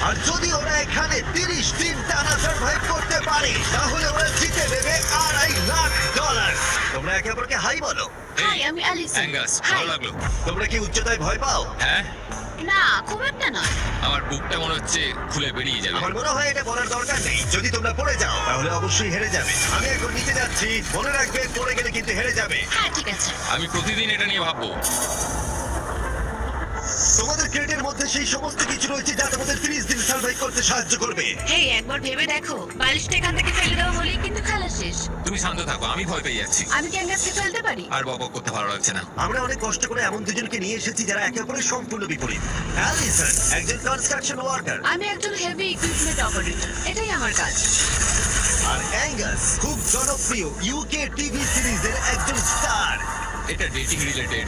আর যদি ওরা এখানে 30 দিন টানা সার্ভাইভ করতে পারে তাহলে ওরা জিতে নেবে $2.5 লাখ। তোমরা একে অপরকে হাই বলো। হাই, আমি অ্যালিসন। Angus, high. ভালো লাগলো। তোমরা কি উচ্চতায় ভয় পাও? হ্যাঁ, না, খুব একটা নয়। আমার বুকটা মনে হচ্ছে খুলে বেরিয়ে যাবে। আমার মনে হয় এটা বলার দরকার নেই। যদি তোমরা পড়ে যাও তাহলে অবশ্যই হেরে যাবে। আমি এখন নিচে যাচ্ছি, মনে রাখবে পড়ে গেলে কিন্তু হেরে যাবে। হ্যাঁ, ঠিক আছে। আমি প্রতিদিন এটা নিয়ে ভাববো। তোমাদের ক্রেটের মধ্যে সেই সমস্ত কিছু রয়েছে যা তোমাদের 30 দিন সার্ভাইভ করতে সাহায্য করবে। হেই, একবার ভেবে দেখো, বালিশটা এখান থেকে ফেলে দেওয়া হলেই কিন্তু খেলা শেষ। তুমি শান্ত থাকো, আমি ভয় পেয়ে যাচ্ছি। আমি কি অ্যাঙ্গাসকে ফেলতে পারি? আর বকবক করতে ভালো লাগছে না। আমরা অনেক কষ্ট করে এমন দুজনকে নিয়ে এসেছি যারা একে অপরের সম্পূর্ণ বিপরীত। অ্যালিসন একজন কনস্ট্রাকশন ওয়ার্কার আমি একজন হেভি ইকুইপমেন্ট অপারেটর। এটাই আমার কাজ। আর অ্যাঙ্গাস খুব জনপ্রিয় ইউকে টিভি সিরিজের একজন স্টার। এটা ডেটিং রিলেটেড।